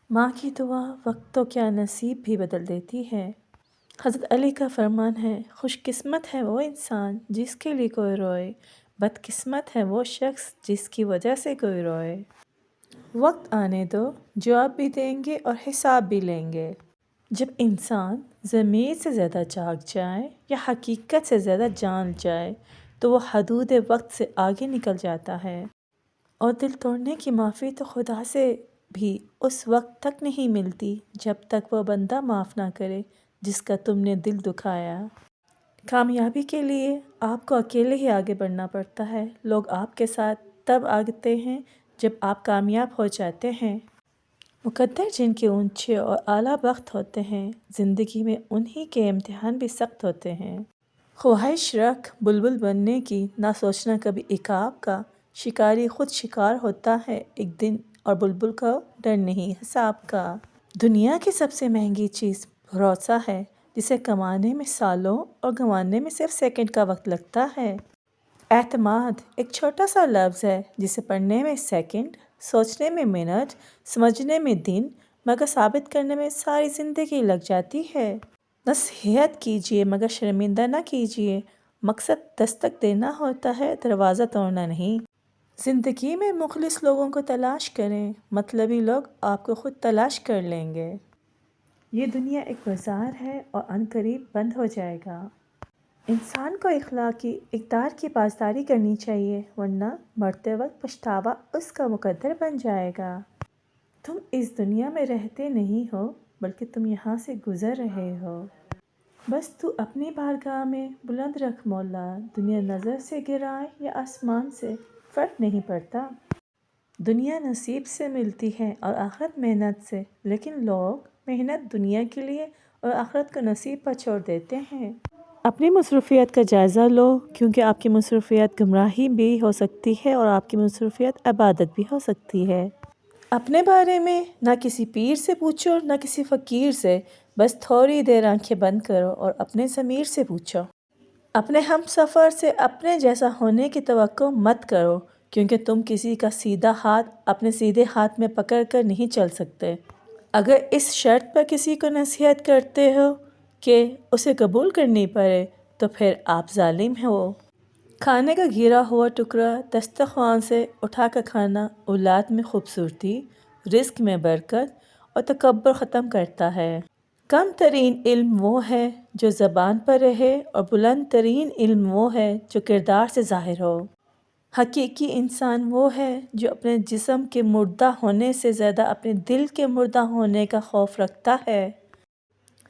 ماں کی دعا وقتوں کیا نصیب بھی بدل دیتی ہے۔ حضرت علی کا فرمان ہے، خوش قسمت ہے وہ انسان جس کے لیے کوئی روئے، بد قسمت ہے وہ شخص جس کی وجہ سے کوئی روئے۔ وقت آنے دو، جواب بھی دیں گے اور حساب بھی لیں گے۔ جب انسان ضمیر سے زیادہ جاگ جائے یا حقیقت سے زیادہ جان جائے تو وہ حدود وقت سے آگے نکل جاتا ہے، اور دل توڑنے کی معافی تو خدا سے بھی اس وقت تک نہیں ملتی جب تک وہ بندہ معاف نہ کرے جس کا تم نے دل دکھایا۔ کامیابی کے لیے آپ کو اکیلے ہی آگے بڑھنا پڑتا ہے۔ لوگ آپ کے ساتھ تب آگتے ہیں جب آپ کامیاب ہو جاتے ہیں۔ مقدر جن کے اونچے اور اعلیٰ بخت ہوتے ہیں، زندگی میں انہی کے امتحان بھی سخت ہوتے ہیں۔ خواہش رکھ بلبل بننے کی، نہ سوچنا کبھی عقاب کا، شکاری خود شکار ہوتا ہے ایک دن اور بلبل کو ڈر نہیں حساب کا۔ دنیا کی سب سے مہنگی چیز بھروسہ ہے، جسے کمانے میں سالوں اور گنوانے میں صرف سیکنڈ کا وقت لگتا ہے۔ اعتماد ایک چھوٹا سا لفظ ہے جسے پڑھنے میں سیکنڈ، سوچنے میں منٹ، سمجھنے میں دن، مگر ثابت کرنے میں ساری زندگی لگ جاتی ہے۔ نصیحت کیجیے مگر شرمندہ نہ کیجیے، مقصد دستک دینا ہوتا ہے، دروازہ توڑنا نہیں۔ زندگی میں مخلص لوگوں کو تلاش کریں، مطلبی لوگ آپ کو خود تلاش کر لیں گے۔ یہ دنیا ایک بازار ہے اور عنقریب بند ہو جائے گا۔ انسان کو اخلاقی اقدار کی پاسداری کرنی چاہیے، ورنہ مرتے وقت پچھتاوا اس کا مقدر بن جائے گا۔ تم اس دنیا میں رہتے نہیں ہو بلکہ تم یہاں سے گزر رہے ہو۔ بس تو اپنی بارگاہ میں بلند رکھ مولا، دنیا نظر سے گرائے یا آسمان سے، فرق نہیں پڑتا۔ دنیا نصیب سے ملتی ہے اور آخرت محنت سے، لیکن لوگ محنت دنیا کے لیے اور آخرت کو نصیب پر چھوڑ دیتے ہیں۔ اپنی مصروفیت کا جائزہ لو، کیونکہ آپ کی مصروفیت گمراہی بھی ہو سکتی ہے اور آپ کی مصروفیت عبادت بھی ہو سکتی ہے۔ اپنے بارے میں نہ کسی پیر سے پوچھو نہ کسی فقیر سے، بس تھوڑی دیر آنکھیں بند کرو اور اپنے ضمیر سے پوچھو۔ اپنے ہم سفر سے اپنے جیسا ہونے کی توقع مت کرو، کیونکہ تم کسی کا سیدھا ہاتھ اپنے سیدھے ہاتھ میں پکڑ کر نہیں چل سکتے۔ اگر اس شرط پر کسی کو نصیحت کرتے ہو کہ اسے قبول کرنی پڑے تو پھر آپ ظالم ہو۔ کھانے کا گرا ہوا ٹکڑا دسترخوان سے اٹھا کر کھانا اولاد میں خوبصورتی، رزق میں برکت اور تکبر ختم کرتا ہے۔ کم ترین علم وہ ہے جو زبان پر رہے اور بلند ترین علم وہ ہے جو کردار سے ظاہر ہو۔ حقیقی انسان وہ ہے جو اپنے جسم کے مردہ ہونے سے زیادہ اپنے دل کے مردہ ہونے کا خوف رکھتا ہے۔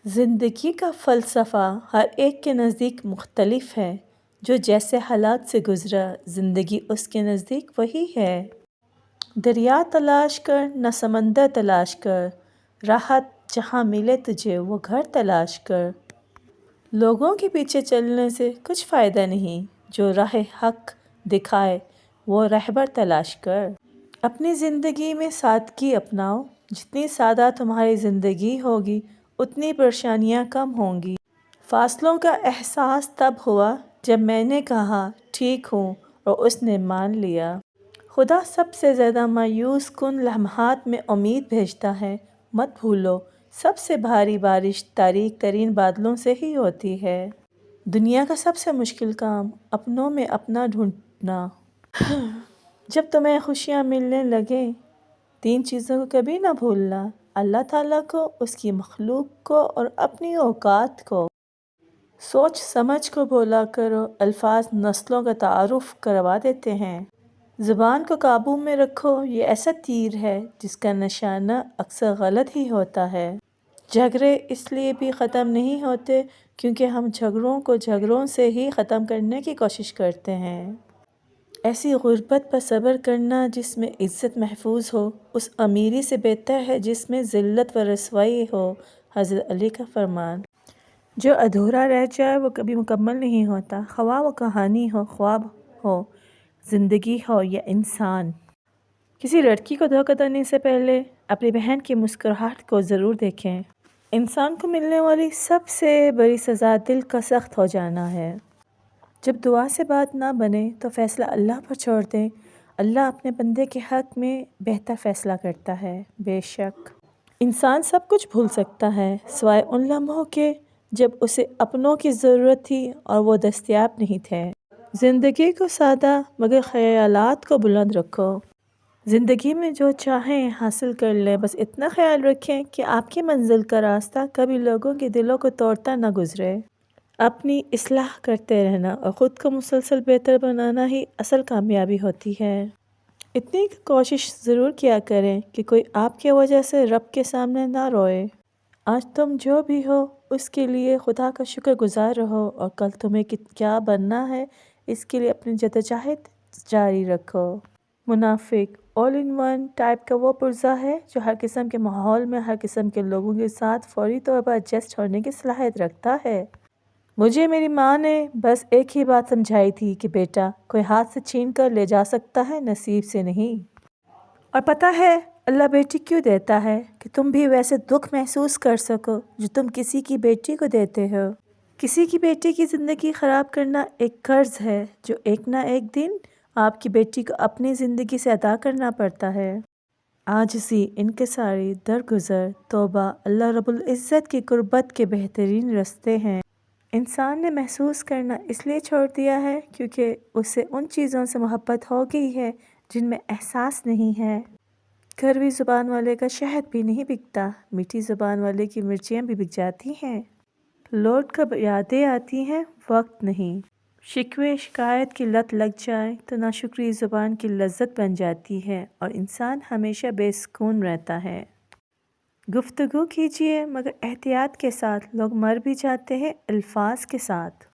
زندگی کا فلسفہ ہر ایک کے نزدیک مختلف ہے، جو جیسے حالات سے گزرا زندگی اس کے نزدیک وہی ہے۔ دریا تلاش کر نہ سمندر تلاش کر، راحت جہاں ملے تجھے وہ گھر تلاش کر۔ لوگوں کے پیچھے چلنے سے کچھ فائدہ نہیں، جو راہ حق دکھائے وہ رہبر تلاش کر۔ اپنی زندگی میں سادگی اپناؤ، جتنی سادہ تمہاری زندگی ہوگی اتنی پریشانیاں کم ہوں گی۔ فاصلوں کا احساس تب ہوا جب میں نے کہا ٹھیک ہوں اور اس نے مان لیا۔ خدا سب سے زیادہ مایوس کن لمحات میں امید بھیجتا ہے، مت بھولو سب سے بھاری بارش تاریک ترین بادلوں سے ہی ہوتی ہے۔ دنیا کا سب سے مشکل کام اپنوں میں اپنا ڈھونڈنا۔ جب تمہیں خوشیاں ملنے لگیں، تین چیزوں کو کبھی نہ بھولنا: اللہ تعالیٰ کو، اس کی مخلوق کو اور اپنی اوقات کو۔ سوچ سمجھ کو بولا کرو، الفاظ نسلوں کا تعارف کروا دیتے ہیں۔ زبان کو قابو میں رکھو، یہ ایسا تیر ہے جس کا نشانہ اکثر غلط ہی ہوتا ہے۔ جھگڑے اس لیے بھی ختم نہیں ہوتے کیونکہ ہم جھگڑوں کو جھگڑوں سے ہی ختم کرنے کی کوشش کرتے ہیں۔ ایسی غربت پر صبر کرنا جس میں عزت محفوظ ہو، اس امیری سے بہتر ہے جس میں ذلت و رسوائی ہو۔ حضرت علی کا فرمان۔ جو ادھورا رہ جائے وہ کبھی مکمل نہیں ہوتا، خواہ وہ کہانی ہو، خواب ہو، زندگی ہو یا انسان۔ کسی لڑکی کو دھوکہ دینے سے پہلے اپنی بہن کی مسکراہٹ کو ضرور دیکھیں۔ انسان کو ملنے والی سب سے بڑی سزا دل کا سخت ہو جانا ہے۔ جب دعا سے بات نہ بنے تو فیصلہ اللہ پر چھوڑ دیں، اللہ اپنے بندے کے حق میں بہتر فیصلہ کرتا ہے۔ بے شک انسان سب کچھ بھول سکتا ہے سوائے ان لمحوں کے جب اسے اپنوں کی ضرورت تھی اور وہ دستیاب نہیں تھے۔ زندگی کو سادہ مگر خیالات کو بلند رکھو۔ زندگی میں جو چاہیں حاصل کر لیں، بس اتنا خیال رکھیں کہ آپ کی منزل کا راستہ کبھی لوگوں کے دلوں کو توڑتا نہ گزرے۔ اپنی اصلاح کرتے رہنا اور خود کو مسلسل بہتر بنانا ہی اصل کامیابی ہوتی ہے۔ اتنی کوشش ضرور کیا کریں کہ کوئی آپ کی وجہ سے رب کے سامنے نہ روئے۔ آج تم جو بھی ہو اس کے لیے خدا کا شکر گزار رہو اور کل تمہیں کیا بننا ہے اس کے لیے اپنی جدوجہد جاری رکھو۔ منافق آل ان ون ٹائپ کا وہ پرزہ ہے جو ہر قسم کے ماحول میں ہر قسم کے لوگوں کے ساتھ فوری طور پر ایڈجسٹ ہونے کی صلاحیت رکھتا ہے۔ مجھے میری ماں نے بس ایک ہی بات سمجھائی تھی کہ بیٹا، کوئی ہاتھ سے چھین کر لے جا سکتا ہے، نصیب سے نہیں۔ اور پتہ ہے اللہ بیٹی کیوں دیتا ہے؟ کہ تم بھی ویسے دکھ محسوس کر سکو جو تم کسی کی بیٹی کو دیتے ہو۔ کسی کی بیٹی کی زندگی خراب کرنا ایک قرض ہے جو ایک نہ ایک دن آپ کی بیٹی کو اپنی زندگی سے ادا کرنا پڑتا ہے۔ عاجزی، انکساری، درگزر، توبہ اللہ رب العزت کی قربت کے بہترین راستے ہیں۔ انسان نے محسوس کرنا اس لیے چھوڑ دیا ہے کیونکہ اسے ان چیزوں سے محبت ہو گئی ہے جن میں احساس نہیں ہے۔ کڑوی زبان والے کا شہد بھی نہیں بکتا، میٹھی زبان والے کی مرچیاں بھی بک جاتی ہیں۔ لوٹ کر یادیں آتی ہیں، وقت نہیں۔ شکوے شکایت کی لت لگ جائے تو ناشکری زبان کی لذت بن جاتی ہے اور انسان ہمیشہ بے سکون رہتا ہے۔ گفتگو کیجیے مگر احتیاط کے ساتھ، لوگ مر بھی جاتے ہیں الفاظ کے ساتھ۔